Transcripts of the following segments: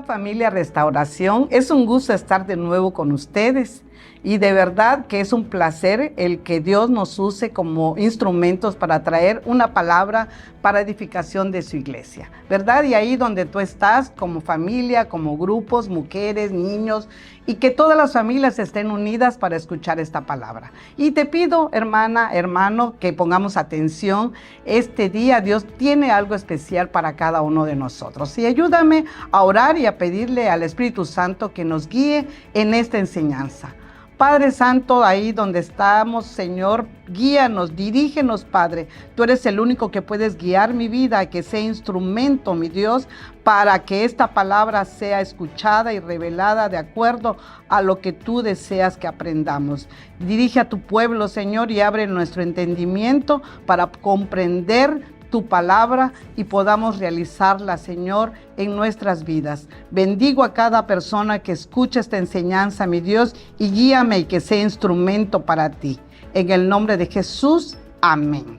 Familia Restauración, es un gusto estar de nuevo con ustedes y de verdad que es un placer el que Dios nos use como instrumentos para traer una palabra para edificación de su iglesia, ¿verdad? Y ahí donde tú estás, como familia, como grupos, mujeres, niños, y que todas las familias estén unidas para escuchar esta palabra. Y te pido, hermana, hermano, que pongamos atención. Este día Dios tiene algo especial para cada uno de nosotros. Y ayúdame a orar y a pedirle al Espíritu Santo que nos guíe en esta enseñanza. Padre Santo, ahí donde estamos, Señor, guíanos, dirígenos, Padre. Tú eres el único que puedes guiar mi vida, que sea instrumento, mi Dios, para que esta palabra sea escuchada y revelada de acuerdo a lo que tú deseas que aprendamos. Dirige a tu pueblo, Señor, y abre nuestro entendimiento para comprender tu palabra y podamos realizarla, Señor, en nuestras vidas. Bendigo a cada persona que escucha esta enseñanza, mi Dios, y guíame y que sea instrumento para ti. En el nombre de Jesús, amén.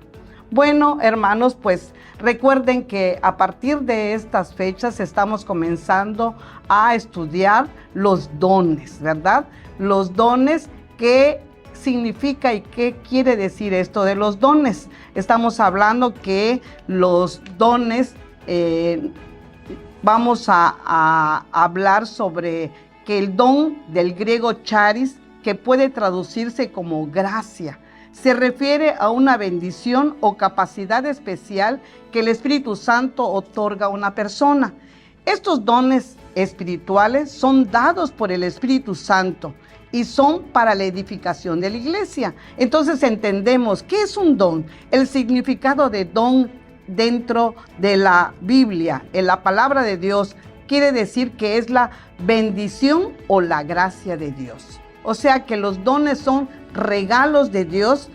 Bueno, hermanos, pues recuerden que a partir de estas fechas estamos comenzando a estudiar los dones, ¿verdad? Los dones que significa y qué quiere decir esto de los dones. Estamos hablando que los dones, vamos a hablar sobre que el don del griego charis, que puede traducirse como gracia, se refiere a una bendición o capacidad especial que el Espíritu Santo otorga a una persona. Estos dones espirituales son dados por el Espíritu Santo y son para la edificación de la iglesia. Entonces entendemos qué es un don, el significado de don dentro de la Biblia, en la palabra de Dios, quiere decir que es la bendición o la gracia de Dios. O sea que los dones son regalos de Dios,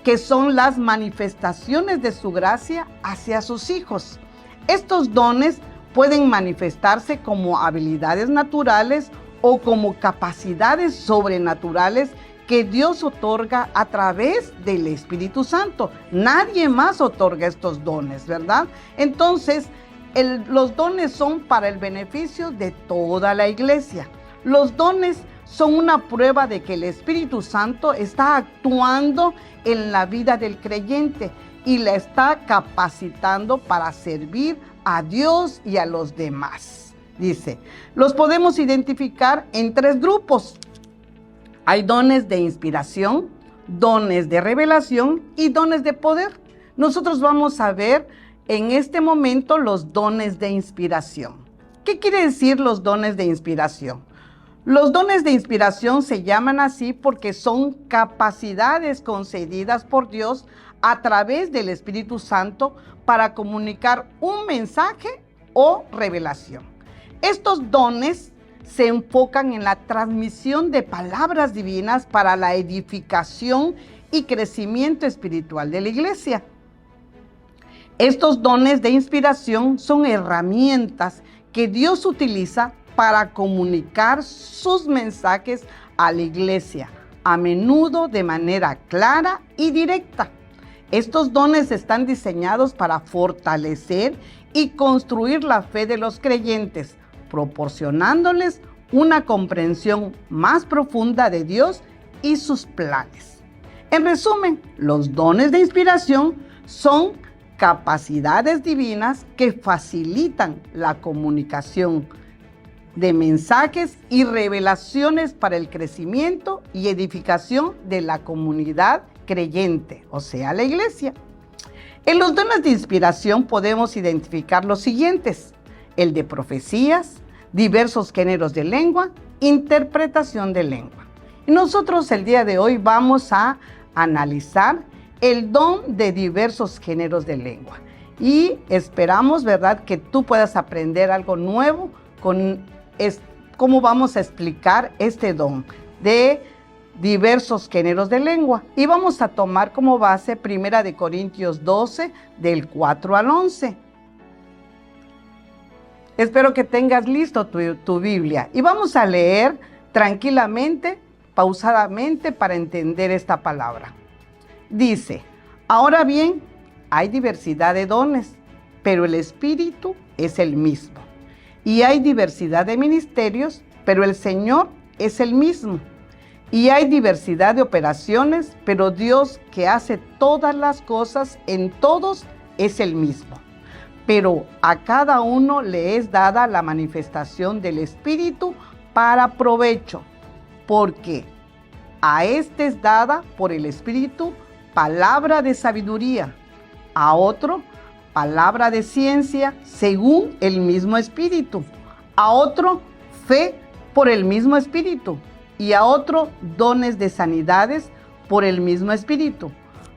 que son las manifestaciones de su gracia hacia sus hijos. Estos dones pueden manifestarse como habilidades naturales o como capacidades sobrenaturales que Dios otorga a través del Espíritu Santo. Nadie más otorga estos dones, ¿verdad? Entonces, los dones son para el beneficio de toda la iglesia. Los dones son una prueba de que el Espíritu Santo está actuando en la vida del creyente y la está capacitando para servir a Dios y a los demás. Dice, los podemos identificar en tres grupos. Hay dones de inspiración, dones de revelación y dones de poder. Nosotros vamos a ver en este momento los dones de inspiración. ¿Qué quiere decir los dones de inspiración? Los dones de inspiración se llaman así porque son capacidades concedidas por Dios a través del Espíritu Santo para comunicar un mensaje o revelación. Estos dones se enfocan en la transmisión de palabras divinas para la edificación y crecimiento espiritual de la iglesia. Estos dones de inspiración son herramientas que Dios utiliza para comunicar sus mensajes a la iglesia, a menudo de manera clara y directa. Estos dones están diseñados para fortalecer y construir la fe de los creyentes, proporcionándoles una comprensión más profunda de Dios y sus planes. En resumen, los dones de inspiración son capacidades divinas que facilitan la comunicación de mensajes y revelaciones para el crecimiento y edificación de la comunidad creyente, o sea, la iglesia. En los dones de inspiración podemos identificar los siguientes: el de profecías, diversos géneros de lengua, interpretación de lengua. Y nosotros el día de hoy vamos a analizar el don de diversos géneros de lengua. Y esperamos, ¿verdad?, que tú puedas aprender algo nuevo con cómo vamos a explicar este don de diversos géneros de lengua. Y vamos a tomar como base 1 Corintios 12, del 4 al 11. Espero que tengas listo tu Biblia y vamos a leer tranquilamente, pausadamente para entender esta palabra. Dice, ahora bien, hay diversidad de dones, pero el Espíritu es el mismo. Y hay diversidad de ministerios, pero el Señor es el mismo. Y hay diversidad de operaciones, pero Dios que hace todas las cosas en todos es el mismo. Pero a cada uno le es dada la manifestación del Espíritu para provecho, porque a este es dada por el Espíritu palabra de sabiduría, a otro palabra de ciencia según el mismo Espíritu, a otro fe por el mismo Espíritu, y a otro dones de sanidades por el mismo Espíritu,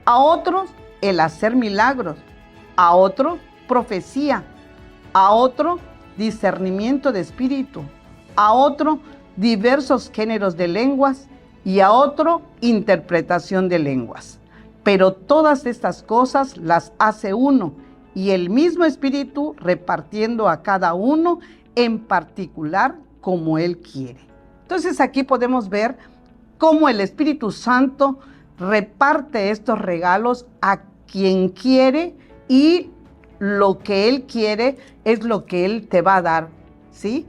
a otros el hacer milagros, a otro profecía, a otro discernimiento de espíritu, a otro diversos géneros de lenguas y a otro interpretación de lenguas. Pero todas estas cosas las hace uno y el mismo Espíritu repartiendo a cada uno en particular como Él quiere. Entonces aquí podemos ver cómo el Espíritu Santo reparte estos regalos a quien quiere y lo que Él quiere es lo que Él te va a dar, ¿sí?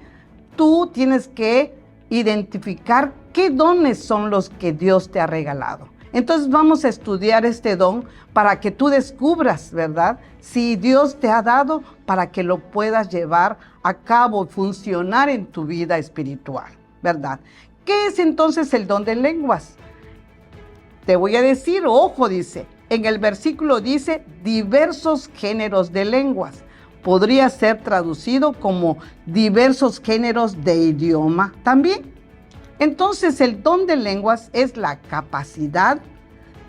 Tú tienes que identificar qué dones son los que Dios te ha regalado. Entonces vamos a estudiar este don para que tú descubras, ¿verdad? Si Dios te ha dado para que lo puedas llevar a cabo, funcionar en tu vida espiritual, ¿verdad? ¿Qué es entonces el don de lenguas? Te voy a decir, ojo, dice, en el versículo dice diversos géneros de lenguas. Podría ser traducido como diversos géneros de idioma también. Entonces el don de lenguas es la capacidad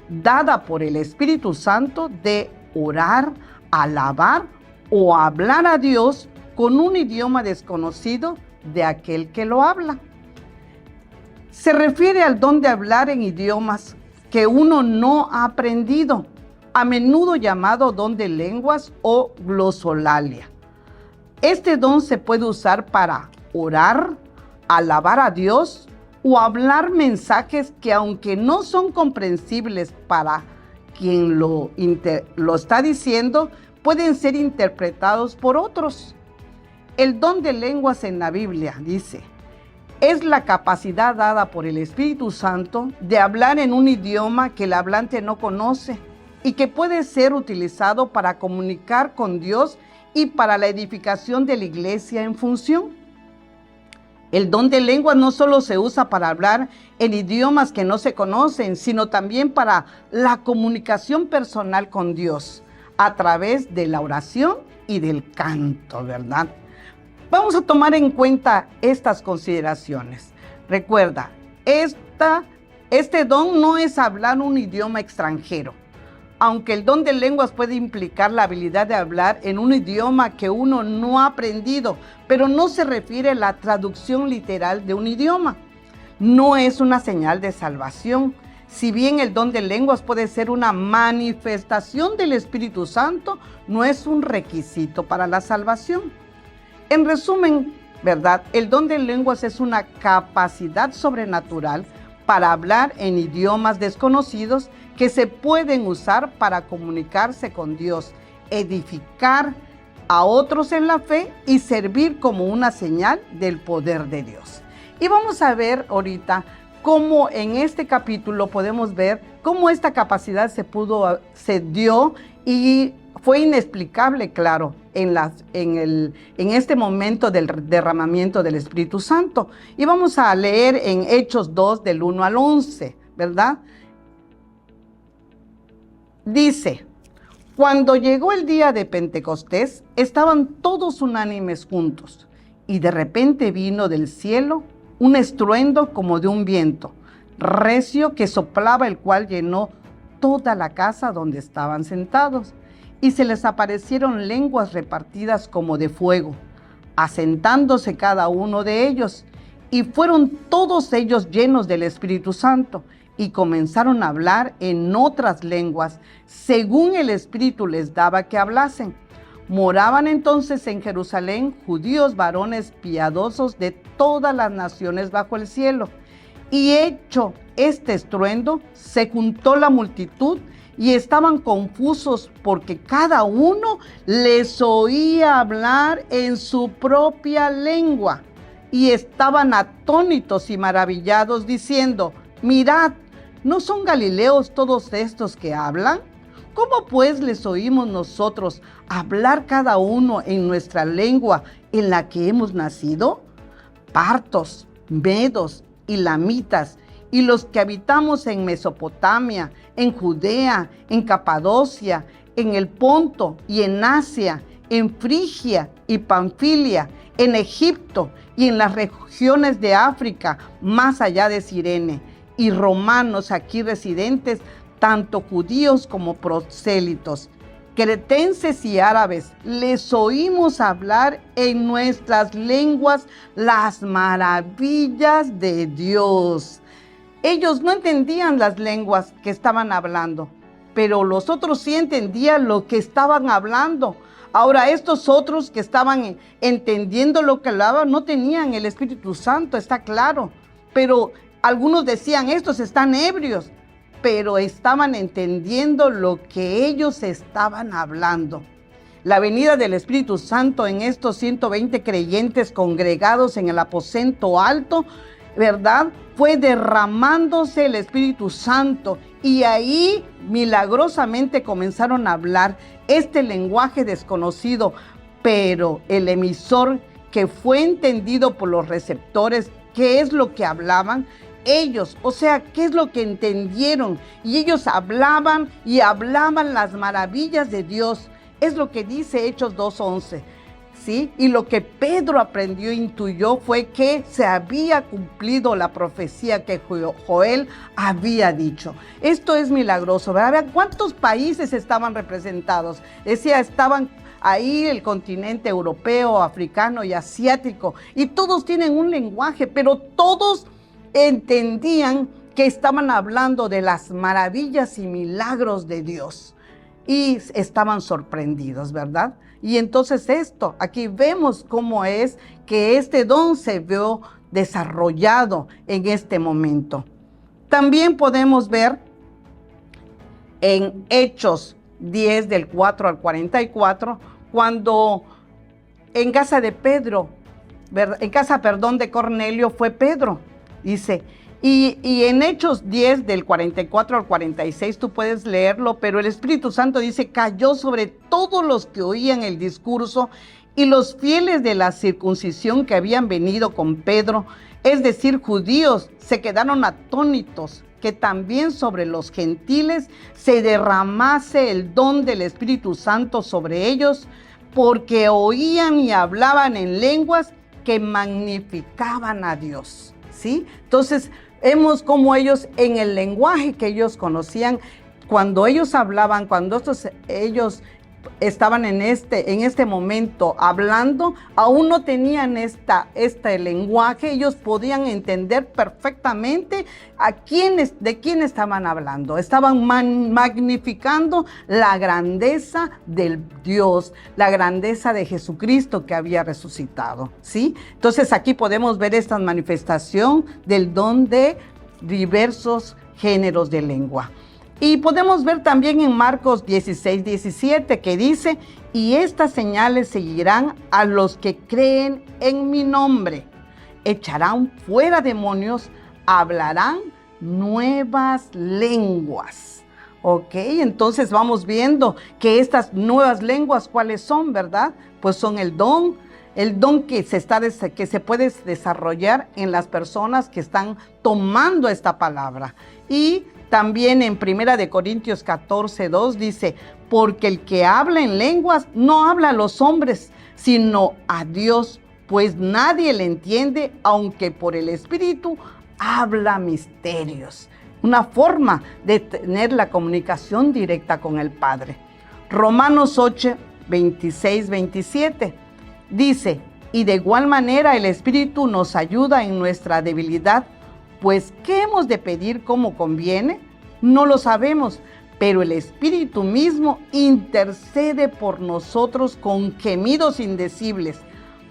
dada por el Espíritu Santo de orar, alabar o hablar a Dios con un idioma desconocido de aquel que lo habla. Se refiere al don de hablar en idiomas que uno no ha aprendido, a menudo llamado don de lenguas o glosolalia. Este don se puede usar para orar, alabar a Dios o hablar mensajes que aunque no son comprensibles para quien lo está diciendo, pueden ser interpretados por otros. El don de lenguas en la Biblia dice, es la capacidad dada por el Espíritu Santo de hablar en un idioma que el hablante no conoce y que puede ser utilizado para comunicar con Dios y para la edificación de la iglesia en función. El don de lenguas no solo se usa para hablar en idiomas que no se conocen, sino también para la comunicación personal con Dios a través de la oración y del canto, ¿verdad? Vamos a tomar en cuenta estas consideraciones. Recuerda, este don no es hablar un idioma extranjero, aunque el don de lenguas puede implicar la habilidad de hablar en un idioma que uno no ha aprendido, pero no se refiere a la traducción literal de un idioma. No es una señal de salvación. Si bien el don de lenguas puede ser una manifestación del Espíritu Santo, no es un requisito para la salvación. En resumen, ¿verdad? El don de lenguas es una capacidad sobrenatural para hablar en idiomas desconocidos que se pueden usar para comunicarse con Dios, edificar a otros en la fe y servir como una señal del poder de Dios. Y vamos a ver ahorita cómo en este capítulo podemos ver cómo esta capacidad se dio y fue inexplicable, claro, en este momento del derramamiento del Espíritu Santo. Y vamos a leer en Hechos 2, del 1 al 11, ¿verdad? Dice, cuando llegó el día de Pentecostés, estaban todos unánimes juntos, y de repente vino del cielo un estruendo como de un viento recio que soplaba, el cual llenó toda la casa donde estaban sentados. Y se les aparecieron lenguas repartidas como de fuego, asentándose cada uno de ellos. Y fueron todos ellos llenos del Espíritu Santo, y comenzaron a hablar en otras lenguas, según el Espíritu les daba que hablasen. Moraban entonces en Jerusalén judíos varones piadosos de todas las naciones bajo el cielo. Y hecho este estruendo, se juntó la multitud, y estaban confusos porque cada uno les oía hablar en su propia lengua. Y estaban atónitos y maravillados diciendo: mirad, ¿no son galileos todos estos que hablan? ¿Cómo pues les oímos nosotros hablar cada uno en nuestra lengua en la que hemos nacido? Partos, medos y lamitas, y los que habitamos en Mesopotamia, en Judea, en Capadocia, en el Ponto y en Asia, en Frigia y Panfilia, en Egipto y en las regiones de África, más allá de Cirene, y romanos aquí residentes, tanto judíos como prosélitos, cretenses y árabes, les oímos hablar en nuestras lenguas las maravillas de Dios. Ellos no entendían las lenguas que estaban hablando, pero los otros sí entendían lo que estaban hablando. Ahora, estos otros que estaban entendiendo lo que hablaban no tenían el Espíritu Santo, está claro. Pero algunos decían: estos están ebrios, pero estaban entendiendo lo que ellos estaban hablando. La venida del Espíritu Santo en estos 120 creyentes congregados en el aposento alto, ¿verdad? Fue derramándose el Espíritu Santo, y ahí milagrosamente comenzaron a hablar este lenguaje desconocido, pero el emisor, que fue entendido por los receptores, ¿qué es lo que hablaban? Ellos, o sea, ¿qué es lo que entendieron? Y ellos hablaban y hablaban las maravillas de Dios. Es lo que dice Hechos 2:11. ¿Sí? Y lo que Pedro aprendió e intuyó fue que se había cumplido la profecía que Joel había dicho. Esto es milagroso, ¿verdad? ¿Cuántos países estaban representados? Decía, estaban ahí el continente europeo, africano y asiático, y todos tienen un lenguaje, pero todos entendían que estaban hablando de las maravillas y milagros de Dios. Y estaban sorprendidos, ¿verdad? Y entonces aquí vemos cómo es que este don se vio desarrollado en este momento. También podemos ver en Hechos 10, del 4 al 44, cuando en casa de de Cornelio fue Pedro, dice. Y en Hechos 10, del 44 al 46, tú puedes leerlo, pero el Espíritu Santo dice: cayó sobre todos los que oían el discurso, y los fieles de la circuncisión que habían venido con Pedro, es decir, judíos, se quedaron atónitos que también sobre los gentiles se derramase el don del Espíritu Santo sobre ellos, porque oían y hablaban en lenguas que magnificaban a Dios. ¿Sí? Entonces, vemos cómo ellos, en el lenguaje que ellos conocían, cuando ellos hablaban, cuando ellos estaban en este momento hablando, aún no tenían este lenguaje. Ellos podían entender perfectamente de quién estaban hablando. Estaban magnificando la grandeza del Dios, la grandeza de Jesucristo que había resucitado, ¿sí? Entonces aquí podemos ver esta manifestación del don de diversos géneros de lengua. Y podemos ver también en Marcos 16:17 que dice: y estas señales seguirán a los que creen en mi nombre. Echarán fuera demonios, hablarán nuevas lenguas. Ok, entonces vamos viendo que estas nuevas lenguas, ¿cuáles son, verdad? Pues son el don que se puede desarrollar en las personas que están tomando esta palabra. Y también en 1 Corintios 14:2 dice: porque el que habla en lenguas no habla a los hombres, sino a Dios, pues nadie le entiende, aunque por el Espíritu habla misterios. Una forma de tener la comunicación directa con el Padre. Romanos 8:26-27 dice: y de igual manera el Espíritu nos ayuda en nuestra debilidad, pues ¿qué hemos de pedir como conviene? No lo sabemos, pero el Espíritu mismo intercede por nosotros con gemidos indecibles.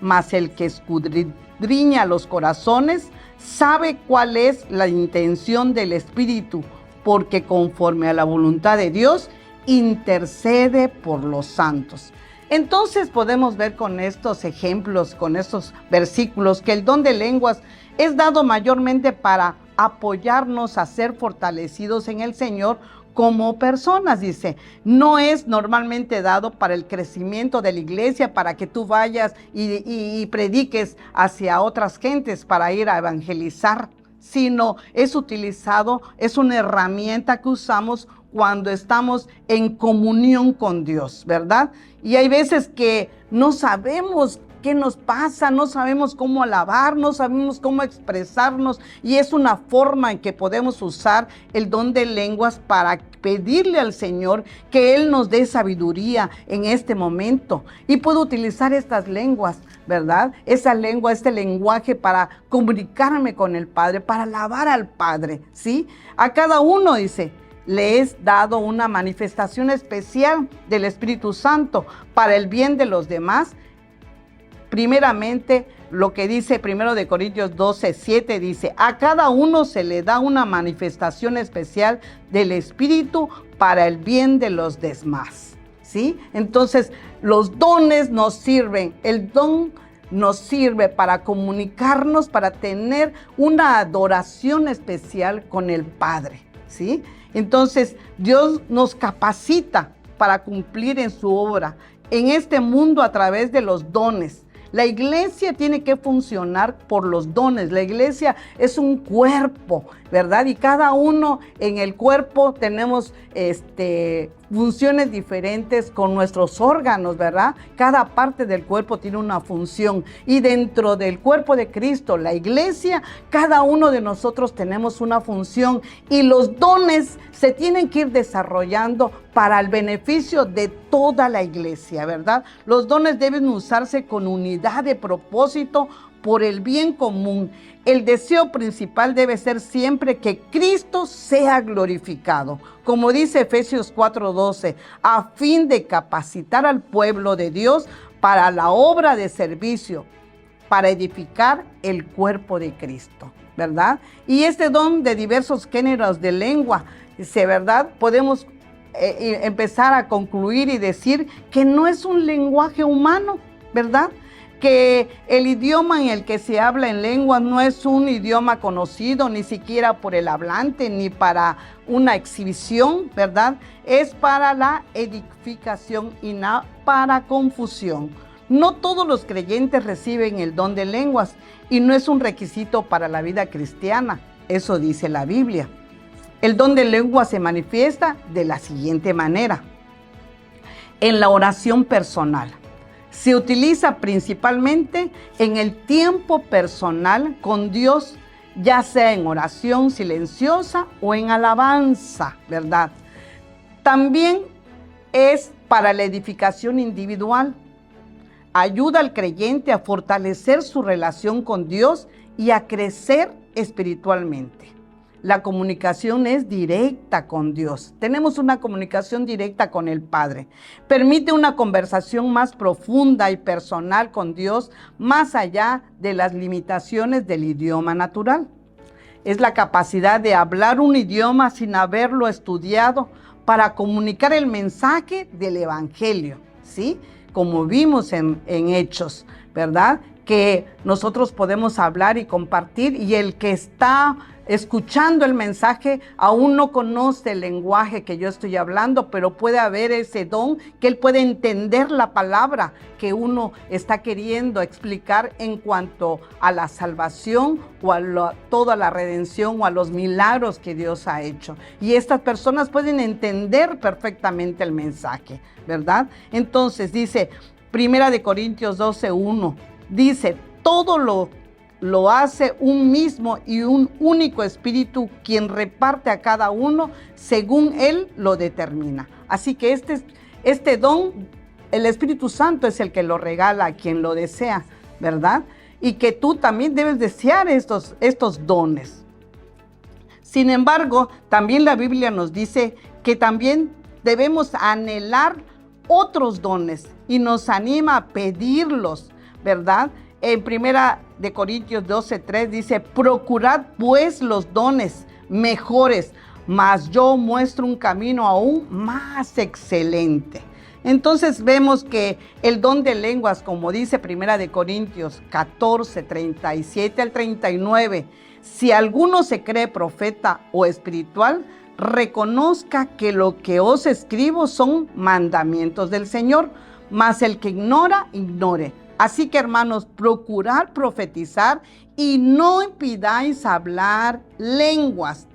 Mas el que escudriña los corazones sabe cuál es la intención del Espíritu, porque conforme a la voluntad de Dios, intercede por los santos. Entonces podemos ver con estos ejemplos, con estos versículos, que el don de lenguas es dado mayormente para apoyarnos a ser fortalecidos en el Señor como personas, dice. No es normalmente dado para el crecimiento de la iglesia, para que tú vayas y prediques hacia otras gentes para ir a evangelizar, sino es utilizado, es una herramienta que usamos cuando estamos en comunión con Dios, ¿verdad? Y hay veces que no sabemos qué nos pasa, no sabemos cómo alabar, no sabemos cómo expresarnos, y es una forma en que podemos usar el don de lenguas para pedirle al Señor que Él nos dé sabiduría en este momento. Y puedo utilizar estas lenguas, ¿verdad? Esa lengua, este lenguaje para comunicarme con el Padre, para alabar al Padre, ¿sí? A cada uno, dice, le es dado una manifestación especial del Espíritu Santo para el bien de los demás. Primeramente, lo que dice 1 Corintios 12:7 dice, a cada uno se le da una manifestación especial del Espíritu para el bien de los demás, ¿sí? Entonces, los dones nos sirven, el don nos sirve para comunicarnos, para tener una adoración especial con el Padre, ¿sí? Entonces, Dios nos capacita para cumplir en su obra en este mundo a través de los dones. La iglesia tiene que funcionar por los dones. La iglesia es un cuerpo, ¿verdad? Y cada uno en el cuerpo tenemos funciones diferentes con nuestros órganos, ¿verdad? Cada parte del cuerpo tiene una función. Y dentro del cuerpo de Cristo, la iglesia, cada uno de nosotros tenemos una función. Y los dones se tienen que ir desarrollando para el beneficio de toda la iglesia, ¿verdad? Los dones deben usarse con unidad de propósito por el bien común. El deseo principal debe ser siempre que Cristo sea glorificado, como dice Efesios 4:12, a fin de capacitar al pueblo de Dios para la obra de servicio, para edificar el cuerpo de Cristo, ¿verdad? Y este don de diversos géneros de lengua, ¿verdad? Podemos empezar a concluir y decir que no es un lenguaje humano, ¿verdad? Que el idioma en el que se habla en lengua no es un idioma conocido ni siquiera por el hablante ni para una exhibición, ¿verdad? Es para la edificación y no para confusión. No todos los creyentes reciben el don de lenguas y no es un requisito para la vida cristiana, eso dice la Biblia. El don de lengua se manifiesta de la siguiente manera. En la oración personal. Se utiliza principalmente en el tiempo personal con Dios, ya sea en oración silenciosa o en alabanza, ¿verdad? También es para la edificación individual. Ayuda al creyente a fortalecer su relación con Dios y a crecer espiritualmente. La comunicación es directa con Dios. Tenemos una comunicación directa con el Padre. Permite una conversación más profunda y personal con Dios, más allá de las limitaciones del idioma natural. Es la capacidad de hablar un idioma sin haberlo estudiado para comunicar el mensaje del Evangelio, ¿sí? Como vimos en Hechos, ¿verdad? Que nosotros podemos hablar y compartir, y el que está escuchando el mensaje aún no conoce el lenguaje que yo estoy hablando, pero puede haber ese don que él puede entender la palabra que uno está queriendo explicar en cuanto a la salvación o a toda la redención o a los milagros que Dios ha hecho. Y estas personas pueden entender perfectamente el mensaje, ¿verdad? Entonces dice 1 Corintios 12:1, dice, todo lo hace un mismo y un único espíritu, quien reparte a cada uno según Él lo determina. Así que este don, el Espíritu Santo es el que lo regala a quien lo desea, ¿verdad? Y que tú también debes desear estos dones. Sin embargo, también la Biblia nos dice que también debemos anhelar otros dones y nos anima a pedirlos, ¿verdad? En 1 Corintios 12:3 dice, procurad pues los dones mejores, mas yo muestro un camino aún más excelente. Entonces vemos que el don de lenguas, como dice 1 Corintios 14, 37 al 39, si alguno se cree profeta o espiritual, reconozca que lo que os escribo son mandamientos del Señor, mas el que ignora, ignore. Así que, hermanos, procurad profetizar y no impidáis hablar lenguas.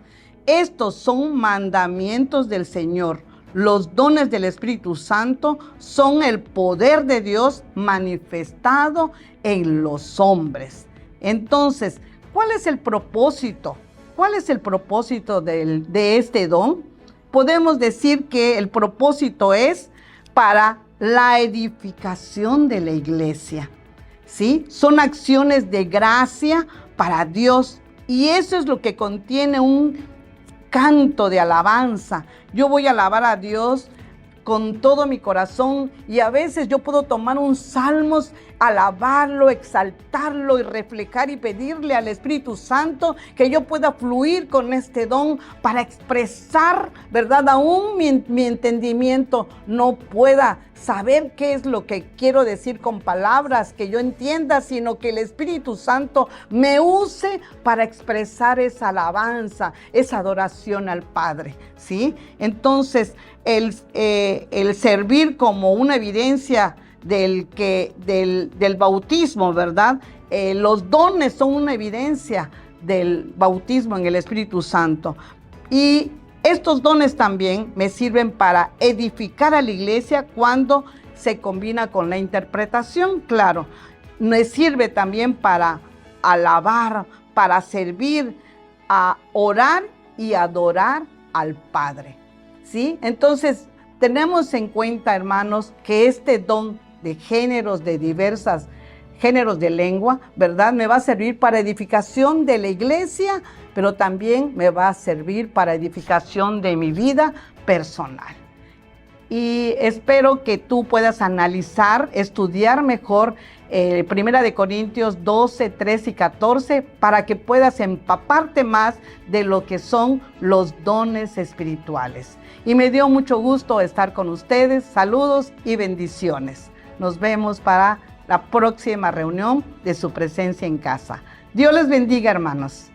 Estos son mandamientos del Señor. Los dones del Espíritu Santo son el poder de Dios manifestado en los hombres. Entonces, ¿cuál es el propósito? ¿Cuál es el propósito de este don? Podemos decir que el propósito es para la edificación de la iglesia, ¿sí? Son acciones de gracia para Dios y eso es lo que contiene un canto de alabanza. Yo voy a alabar a Dios con todo mi corazón y a veces yo puedo tomar un salmos, alabarlo, exaltarlo y reflejar y pedirle al Espíritu Santo que yo pueda fluir con este don para expresar, ¿verdad? Aún mi entendimiento no pueda saber qué es lo que quiero decir con palabras que yo entienda, sino que el Espíritu Santo me use para expresar esa alabanza, esa adoración al Padre, ¿sí? Entonces, el servir como una evidencia del bautismo, ¿verdad? Los dones son una evidencia del bautismo en el Espíritu Santo. Y estos dones también me sirven para edificar a la iglesia cuando se combina con la interpretación, claro. Me sirve también para alabar, para servir, a orar y adorar al Padre, ¿sí? Entonces, tenemos en cuenta, hermanos, que este don de géneros, de diversas géneros de lengua, ¿verdad? Me va a servir para edificación de la iglesia, pero también me va a servir para edificación de mi vida personal. Y espero que tú puedas analizar, estudiar mejor 1 Corintios 12, 13 y 14 para que puedas empaparte más de lo que son los dones espirituales. Y me dio mucho gusto estar con ustedes. Saludos y bendiciones. Nos vemos para la próxima reunión de Su Presencia en Casa. Dios les bendiga, hermanos.